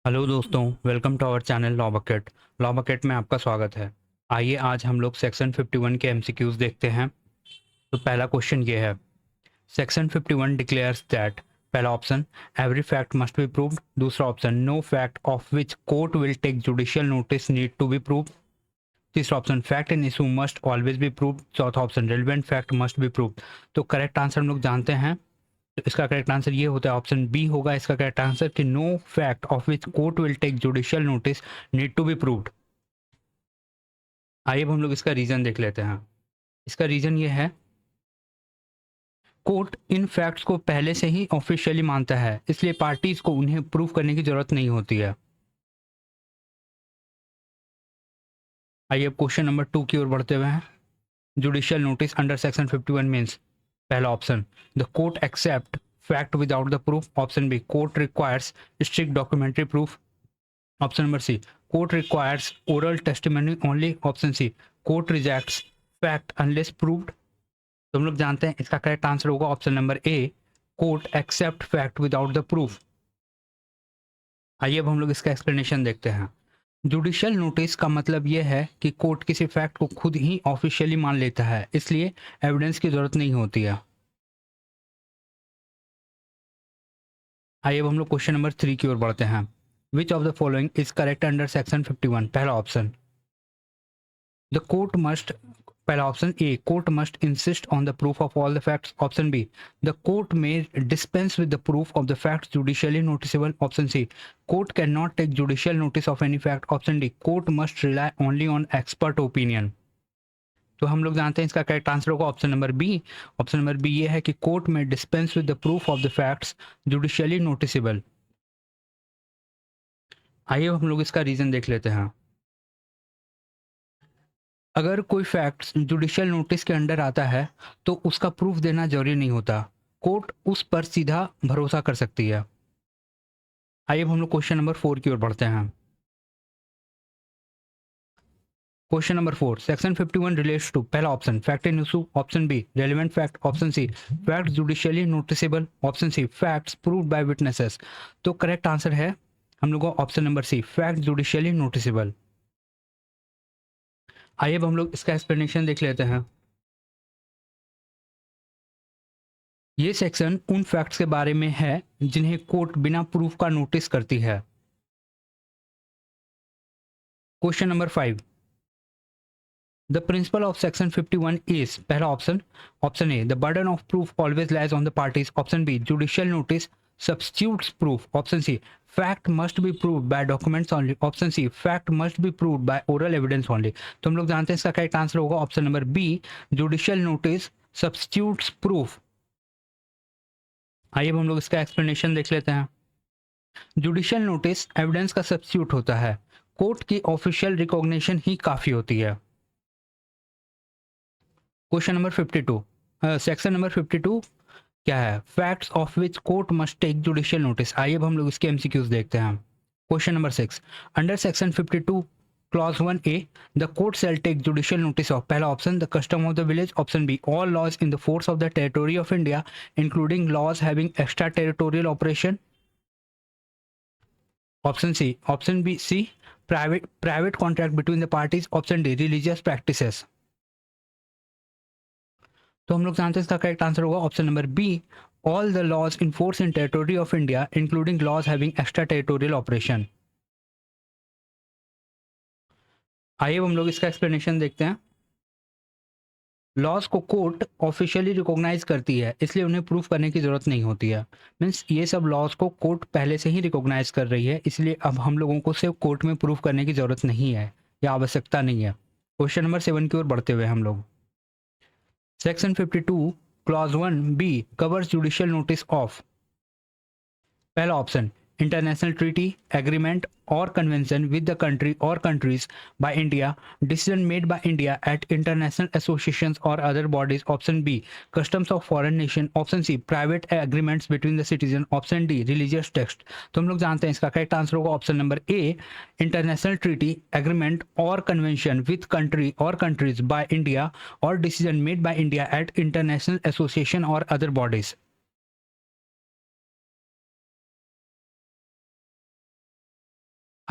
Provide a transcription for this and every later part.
Hello दोस्तों, welcome to our channel law bucket. Law bucket में आपका स्वागत है। आइए आज हम लोग सेक्शन 51 के एमसीक्यूज देखते हैं। तो पहला क्वेश्चन ये है, सेक्शन 51 डिक्लेयर्स दैट। पहला option, every fact must be proved. दूसरा option, no fact of which court will take judicial notice need to be proved. तीसरा option, fact in issue must always be proved. चौथा option, relevant fact must be proved. तो correct answer हम लोग जानते हैं। तो इसका करेक्ट आंसर ये होता है, ऑप्शन बी होगा इसका करेक्ट आंसर कि no fact of which court will take judicial notice need to be proved. आइए अब हम लोग इसका रीजन देख लेते हैं। इसका रीजन ये है, कोर्ट इन फैक्ट्स को पहले से ही ऑफिशियली मानता है, इसलिए पार्टीज को उन्हें प्रूव करने की जरूरत नहीं होती है। आइए अब क्वेश्चन नंबर 2 की ओर बढ़ते हुए हैं। Judicial notice under section 51 means. पहला option, the court accept fact without the proof. Option B, court requires strict documentary proof. Option number C, court requires oral testimony only. Option C, court rejects fact unless proved. तो हम लोग जानते हैं इसका correct answer होगा option number A, court accept fact without the proof. आइए अब हम लोग इसका एक्सप्लेनेशन देखते हैं। जुडिशियल नोटिस का मतलब यह है कि कोर्ट किसी फैक्ट को खुद ही ऑफिशियली मान लेता है, इसलिए एविडेंस की जरूरत नहीं होती है। आइए अब हम लोग क्वेश्चन नंबर 3 की ओर बढ़ते हैं। Which of the following is correct under section 51। पहला ऑप्शन, द कोर्ट मस्ट। पहला option A, court must insist on the proof of all the facts. Option B, the court में dispense with the proof of the facts judicially noticeable. Option C, court can not take judicial notice of any fact. Option D, court must rely only on expert opinion. तो हम लोग जानते हैं इसका correct answer होगा option number B. Option number B ये है कि कोर्ट में dispense with the proof of the facts judicially noticeable. आइए हम लोग इसका रीजन देख लेते हैं। अगर कोई फैक्ट्स जुडिशियल नोटिस के अंडर आता है तो उसका प्रूफ देना जरूरी नहीं होता, कोर्ट उस पर सीधा भरोसा कर सकती है। आइए अब हम लोग क्वेश्चन नंबर 4 की ओर बढ़ते हैं। Question number 4, section 51 relates to. पहला option, fact in issue. Option B, relevant fact. Option C, fact judicially noticeable. Option C, facts proved by witnesses. तो करेक्ट आंसर है हम लोग का option number C, fact judicially noticeable. आइए अब हम लोग इसका एक्सप्लेनेशन देख लेते हैं। ये सेक्शन उन फैक्ट्स के बारे में है जिन्हें कोर्ट बिना प्रूफ का नोटिस करती है। Question number 5, the principle of section 51 is. पहला option, option A, the burden of proof always lies on the parties. Option B, judicial notice substitutes proof. Option C, fact must be proved by documents only. Option C, fact must be proved by oral evidence only. तो हम लोग जानते हैं इसका correct answer होगा option number B, judicial notice substitutes proof. आइए अब हम लोग इसका एक्सप्लेनेशन देख लेते हैं। जुडिशियल नोटिस एविडेंस का सब्स्टिट्यूट होता है, कोर्ट की ऑफिशियल रिकॉग्निशन ही काफी होती है। क्वेश्चन नंबर 52, सेक्शन नंबर 52 क्या है, facts of which court must take judicial notice. आइए अब हम लोग इसके एमसीक्यूज देखते हैं। Question number 6, under section 52 clause 1 A, the court shall take judicial notice of. पहला option, the custom of the village. Option B, all laws in the force of the territory of India including laws having extra territorial operation. Option C, option B C, private contract between the parties. Option D, religious practices. तो हम लोग जानते हैं इसका correct answer होगा option number B, all the laws in force in territory of India including laws having extra territorial operation. आइए अब हम लोग इसका एक्सप्लेनेशन देखते हैं। लॉज को कोर्ट ऑफिशियली रिकॉग्नाइज करती है, इसलिए उन्हें प्रूफ करने की जरूरत नहीं होती है। मीन्स ये सब लॉज को कोर्ट पहले से ही रिकॉग्नाइज कर रही है, इसलिए अब हम लोगों को सिर्फ कोर्ट में प्रूफ करने की जरूरत नहीं है या आवश्यकता नहीं है। क्वेश्चन नंबर 7 की ओर बढ़ते हुए हम लोग, section 52 clause 1 B covers judicial notice of. पहला ऑप्शन, इंटरनेशनल ट्रीटी, एग्रीमेंट और कन्वेंशन विद द कंट्री और countries by India, decision made by India at international associations और other bodies. Option B, customs of foreign nation. Option C, private agreements between the citizen. Option D, religious text. तो हम लोग जानते हैं इसका correct answer होगा option number A, international treaty, agreement और convention with country और कंट्रीज बाय इंडिया और decision made by India at international association और अदर बॉडीज।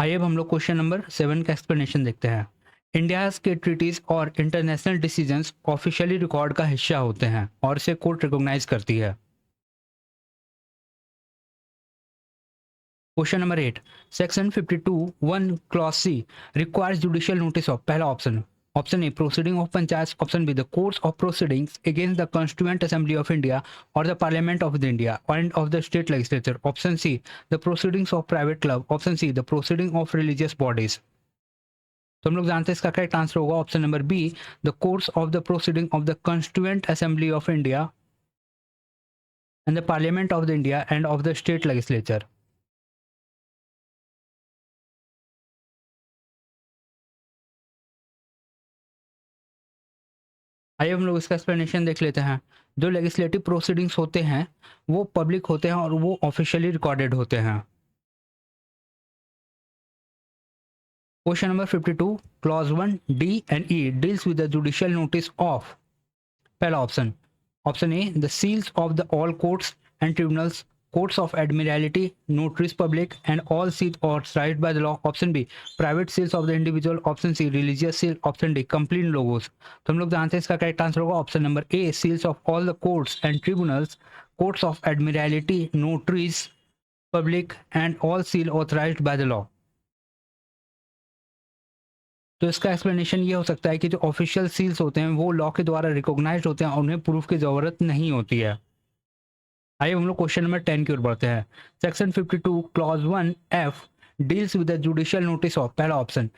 आइए अब हम लोग क्वेश्चन नंबर 7 का एक्सप्लेनेशन देखते हैं। इंडिया के ट्रीटीज और इंटरनेशनल डिसीजंस ऑफिशियली रिकॉर्ड का हिस्सा होते हैं और इसे कोर्ट रिकॉग्नाइज करती है। Question number 8, section 52(1) clause C requires judicial notice of, पहला option, option A proceeding of panchayat, option B the course of proceedings against the constituent assembly of India और the parliament of the India and of the state legislature, option C the proceedings of private club, option C the proceeding of religious bodies. तो हम लोग जानते हैं इसका correct answer होगा option number B, the course of the proceeding of the constituent assembly of India and the parliament of the India and of the state legislature. आइए हम लोग इसका एक्सप्लेनेशन देख लेते हैं। जो लेजिस्लेटिव प्रोसीडिंग्स होते हैं वो पब्लिक होते हैं और वो ऑफिशियली रिकॉर्डेड होते हैं। Question number 52, clause 1 D and E deals with the judicial notice of, पहला option, option A the seals of the all courts and tribunals, courts of admiralty, notaries public and all sealed authorized by the law, option b private seals of the individual, option c religious seal, option d complete logos। तो हम लोग जानते हैं इसका correct answer होगा option number A, seals of all the courts and tribunals, courts of admiralty, notaries public and all seal authorized by the law। तो इसका explanation ये हो सकता है कि जो ऑफिशियल सील्स होते हैं वो लॉ के द्वारा रिकॉग्नाइज्ड होते हैं और उन्हें प्रूफ की जरूरत नहीं होती है। आइए हम लोग क्वेश्चन नंबर 10 की ओर बढ़ते हैं। Section 52 clause 1 F deals with the judicial notice of, पहला option,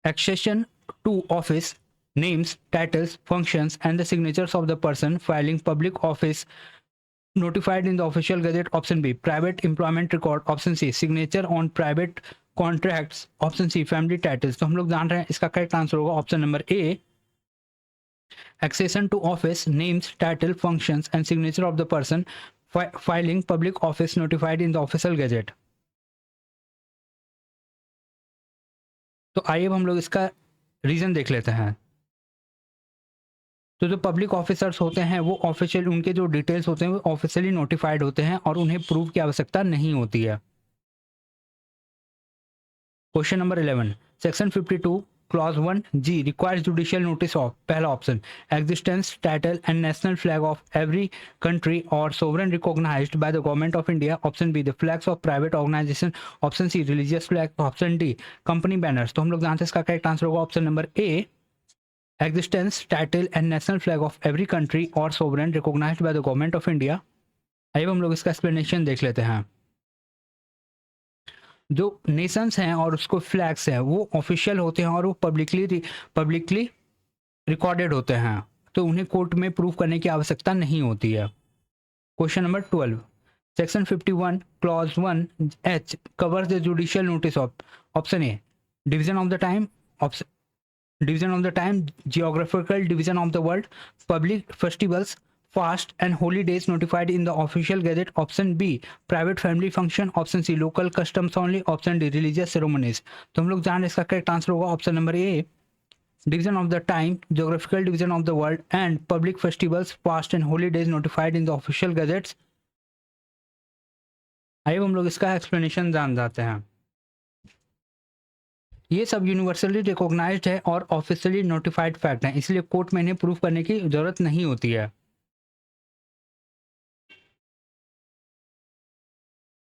accession to office, names, titles, functions and the signatures of the person filing public office notified in the official gazette, option b private employment record, option c signature on private contracts, option c family titles। तो हम लोग जान रहे हैं इसका correct answer होगा option number A, accession to office, names, title, functions and signature of the person filing public office notified in the official gazette। तो आइए अब हम लोग इसका रीजन देख लेते हैं। तो जो पब्लिक ऑफिसर्स होते हैं वो ऑफिशियल, उनके जो डिटेल्स होते हैं वो ऑफिशियली नोटिफाइड होते हैं और उन्हें प्रूफ की आवश्यकता नहीं होती है। Question number 11, section 52 clause 1 G requires judicial notice of, पहला option, existence, title and national flag of every country और sovereign recognised by the government of India, option B the flags of private organisation, option C religious flag, option D company banners. तो हम लोग जानते हैं इसका correct answer होगा option number A, existence, title and national flag of every country और sovereign recognised by the government of India. आइए हम लोग इसका एक्सप्लेनेशन देख लेते हैं। जो नेशंस हैं और उसको फ्लैग्स हैं वो ऑफिशियल होते हैं और वो पब्लिकली रिकॉर्डेड होते हैं, तो उन्हें कोर्ट में प्रूव करने की आवश्यकता नहीं होती है। Question number 12, section 51 clause 1 H covers the judicial notice of, option A division of the time, division of the time, geographical division of the world, public festivals, fast and holy days notified in the official gazette, option b private family function, option c local customs only, option d religious ceremonies। तो हम लोग जान रहे इसका correct answer होगा option number A, division of the time, geographical division of the world and public festivals, fast and Holi days notified in the official gadgets. आइए हम लोग इसका एक्सप्लेनेशन जान जाते हैं। ये सब यूनिवर्सली रिकॉग्नाइज्ड है और ऑफिशियली नोटिफाइड फैक्ट है, इसलिए कोर्ट में इन्हें प्रूफ करने की जरूरत नहीं होती है।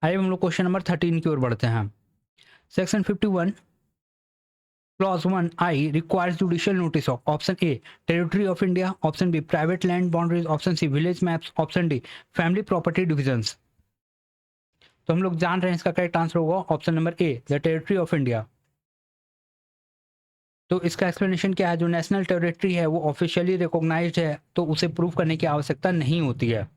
आइए हम लोग क्वेश्चन नंबर 13 की ओर बढ़ते हैं। Section 51 clause 1 I requires judicial notice of, option A territory of India, option B private land boundaries, option C village maps, option D family property divisions. तो हम लोग जान रहे हैं इसका करेक्ट आंसर होगा option number A, the territory of India. तो इसका एक्सप्लेनेशन क्या है, जो नेशनल टेरिटरी है वो ऑफिशियली रिकॉग्नाइज्ड है तो उसे प्रूव करने की आवश्यकता नहीं होती है।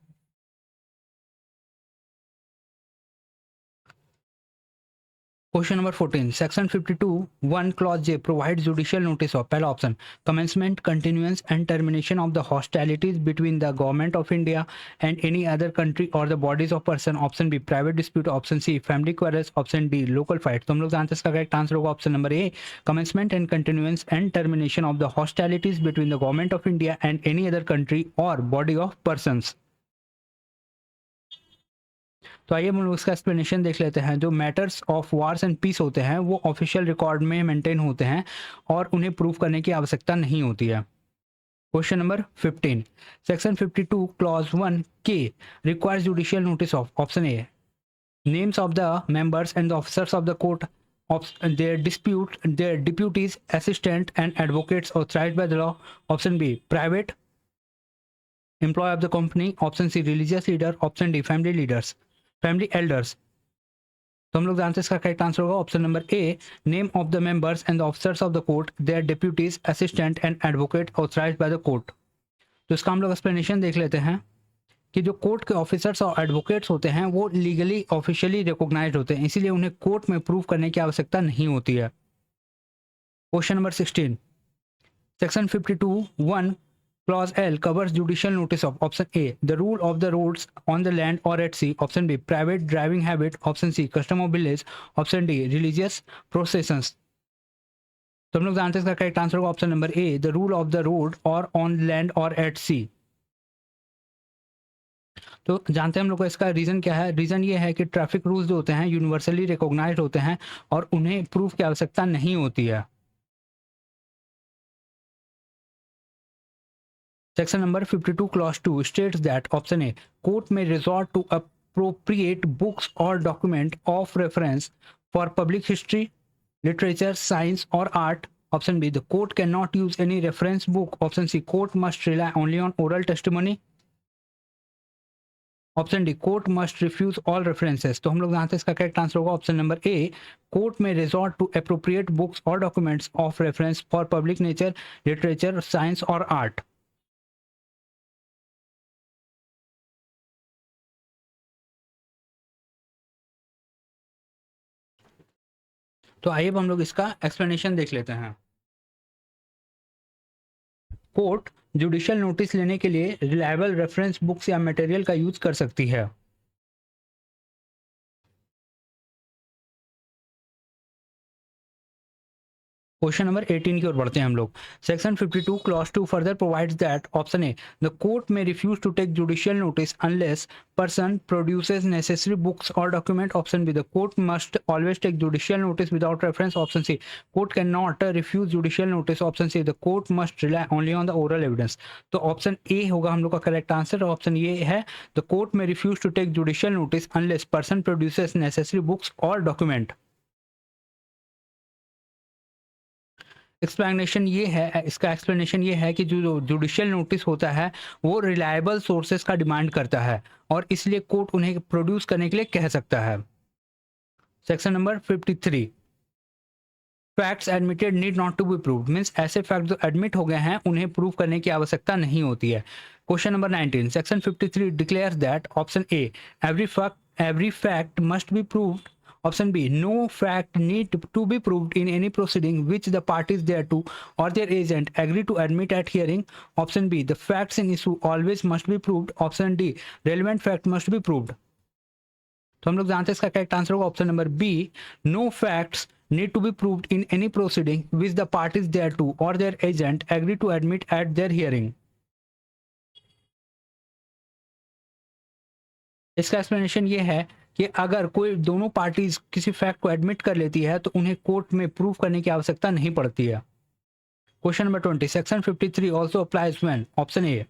Question number 14, section 52(1) clause J provide judicial notice of, पहला option, commencement, continuance and termination of the hostilities between the government of India and any other country और the bodies of person, option B private dispute, option C family quarrels, option D local fight. तो हम लोग जानते हैं इसका correct answer होगा option number A, commencement and continuance and termination of the hostilities between the government of India and any other country और body of persons. तो आइए हम लोग इसका एक्सप्लेनेशन देख लेते हैं। जो matters of wars and peace होते हैं वो ऑफिशियल रिकॉर्ड में मेंटेन होते हैं और उन्हें प्रूव करने की आवश्यकता नहीं होती है। क्वेश्चन नंबर 15, सेक्शन 52 क्लॉज 1 के requires judicial notice of option A names of the members and the officers of the court of their deputies, assistant and advocates authorized by the law. Option B, private employee of the company. Option C, religious leader. Option D, family elders. तो हम लोग जानते हैं इसका correct answer होगा option number A, name of the members and the officers of the court, their deputies, assistant and advocate authorised by the court. तो इसका हम लोग एक्सप्लेनेशन देख लेते हैं कि जो कोर्ट के ऑफिसर्स और एडवोकेट्स होते हैं वो लीगली ऑफिशियली रिकॉग्नाइज्ड होते हैं, इसीलिए उन्हें कोर्ट में प्रूव करने की आवश्यकता नहीं होती है। Question number 16, section 52(1) clause L covers judicial notice of option A the rule of the roads on the land और at sea, option B private driving habit, option C custom of village, option D religious processions. तो हम लोग जानते हैं इसका correct answer होगा option number A, the rule of the road और on land और एट सी। तो जानते हैं हम लोग को इसका रीज़न क्या है। रीज़न ये है कि ट्रैफिक रूल्स जो होते हैं यूनिवर्सली रिकॉग्नाइज्ड होते हैं और उन्हें प्रूफ की आवश्यकता नहीं होती है। Section number 52 clause 2 states that option A court may resort to appropriate books और document of reference for public history, literature, science और art. Option B the court can not use any reference book. Option C court must rely only on oral testimony. Option D court must refuse all references. तो हम लोग जानते हैं इसका correct answer होगा option number A, court may resort to appropriate books और documents of reference for public nature, literature, science और art. तो आइए अब हम लोग इसका एक्सप्लेनेशन देख लेते हैं। कोर्ट जुडिशियल नोटिस लेने के लिए रिलायबल रेफरेंस बुक्स या मटेरियल का यूज कर सकती है। क्वेश्चन नंबर 18 की ओर बढ़ते हैं हम लोग। Section 52 clause 2 further provides that option A the court में refuse to take judicial notice unless person produces necessary books और document. Option B the court must always take judicial notice without reference. Option C court can not refuse judicial notice. Option C the court must rely only on the oral evidence. तो option A होगा हम लोग का correct answer. Option ये है the court में refuse to take judicial notice unless person produces necessary books और document. Explanation ये है, इसका एक्सप्लेनेशन ये है कि जो जुडिशियल नोटिस होता है वो रिलायबल सोर्सेज का डिमांड करता है और इसलिए कोर्ट उन्हें प्रोड्यूस करने के लिए कह सकता है। Section number 53 facts admitted need not to be proved, means ऐसे फैक्ट जो एडमिट हो गए हैं उन्हें प्रूव करने की आवश्यकता नहीं होती है। Question number 19 section 53 declares that option A every fact must be proved. Option B, no fact need to be proved in any proceeding which the parties thereto or their agent agree to admit at hearing. Option B, the facts in issue always must be proved. Option D, relevant fact must be proved. तो हम लोग जानते हैं इसका correct answer होगा option number B, no facts need to be proved in any proceeding which the parties thereto or their agent agree to admit at their hearing. इसका explanation ये है कि अगर कोई दोनों पार्टीज किसी फैक्ट को एडमिट कर लेती है तो उन्हें कोर्ट में प्रूव करने की आवश्यकता नहीं पड़ती है। Question number 20 section 53 also applies when option A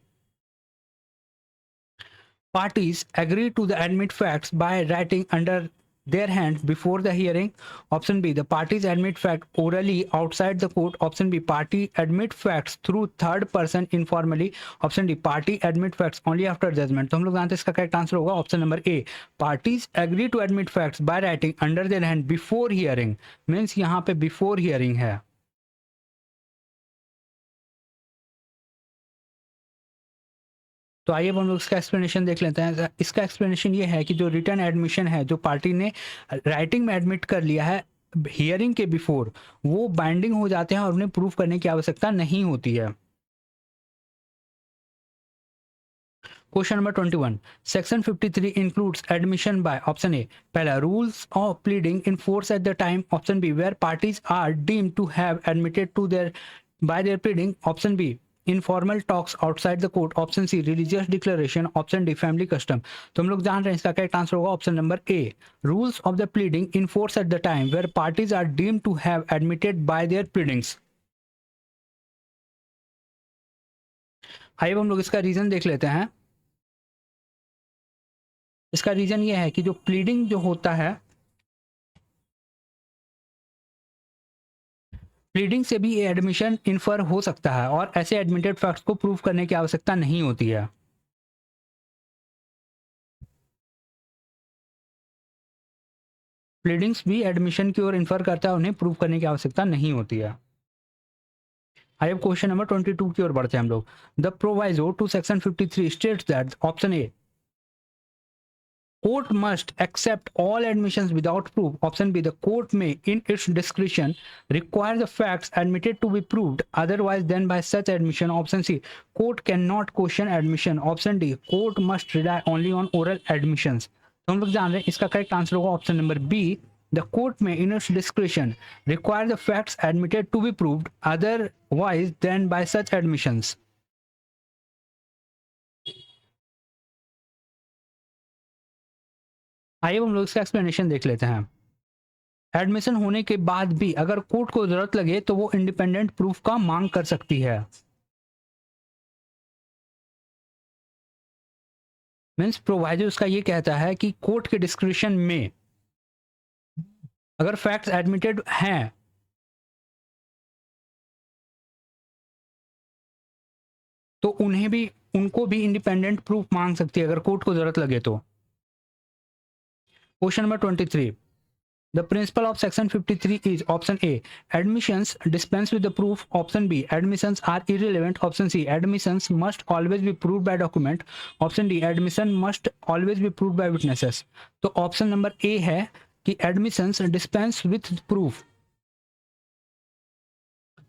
parties agree to the admit facts by writing under their hand before the hearing. Option B, the parties admit fact orally outside the court. Option B, party admit facts through third person informally. Option D, party admit facts only after judgment. तो हम लोग जानते हैं इसका correct answer होगा option number A, parties agree to admit facts by writing under their hand before hearing, means यहाँ पे before hearing है। तो आइए अब हम लोग इसका एक्सप्लेनेशन देख लेते हैं। इसका एक्सप्लेनेशन ये है कि जो रिटर्न एडमिशन है जो पार्टी ने राइटिंग में एडमिट कर लिया है हियरिंग के बिफोर, वो बाइंडिंग हो जाते हैं और उन्हें प्रूफ करने की आवश्यकता नहीं होती है। Question number 21 section 53 includes admission by option A पहला rules of pleading in force at the time. Option B where parties are deemed to have admitted to their by their pleading. Option B, informal talks outside the court, option C religious declaration, option D family custom. तो हम लोग जान रहे हैं इसका correct answer होगा option number A, rules of the pleading in force at the time where parties are deemed to have admitted by their pleadings. आइए हम लोग इसका रीजन देख लेते हैं। इसका रीजन ये है कि जो प्लीडिंग जो होता है, प्लीडिंग से भी एडमिशन इन्फर हो सकता है और ऐसे एडमिटेड फैक्ट्स को प्रूव करने की आवश्यकता नहीं होती है। प्लीडिंग्स भी एडमिशन की ओर इन्फर करता है, उन्हें प्रूव करने की आवश्यकता नहीं होती है। आई अब क्वेश्चन नंबर 22 की ओर बढ़ते हैं हम लोग। The proviso to section 53 states that, option A, court must accept all admissions without proof, option b, the court may in its discretion require the facts admitted to be proved otherwise than by such admission, option c, court cannot question admission, option d, court must rely only on oral admissions। तो हम लोग जान रहे हैं इसका correct answer होगा option number B, the court may in its discretion require the facts admitted to be proved otherwise than by such admissions। आइए हम लोग इसका एक्सप्लेनेशन देख लेते हैं। एडमिशन होने के बाद भी अगर कोर्ट को जरूरत लगे तो वो इंडिपेंडेंट प्रूफ का मांग कर सकती है। मीन्स प्रोवाइजर उसका ये कहता है कि कोर्ट के डिस्क्रिप्शन में अगर फैक्ट्स एडमिटेड हैं तो उनको भी इंडिपेंडेंट प्रूफ मांग सकती है अगर कोर्ट को जरूरत लगे तो। Question number 23, the principle of section 53 is, option A, admissions dispense with the proof, option B, admissions are irrelevant, option C, admissions must always be proved by document, option D, admission must always be proved by witnesses। तो option number ए है कि admissions dispense with proof।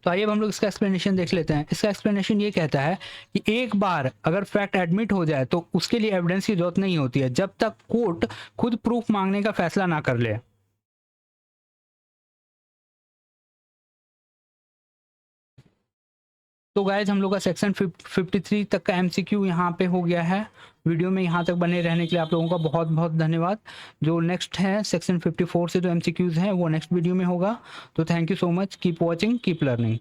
तो आइए हम लोग इसका explanation देख लेते हैं। इसका एक्सप्लेनेशन ये कहता है कि एक बार अगर फैक्ट एडमिट हो जाए तो उसके लिए एविडेंस की जरूरत नहीं होती है जब तक कोर्ट खुद प्रूफ मांगने का फैसला ना कर ले। तो गाइज हम लोग का सेक्शन 53 तक का एमसीक्यू यहाँ पे हो गया है। वीडियो में यहाँ तक बने रहने के लिए आप लोगों का बहुत बहुत धन्यवाद। जो नेक्स्ट है सेक्शन 54 से जो एमसीक्यूज हैं वो नेक्स्ट वीडियो में होगा। तो thank you so much, keep watching, keep learning.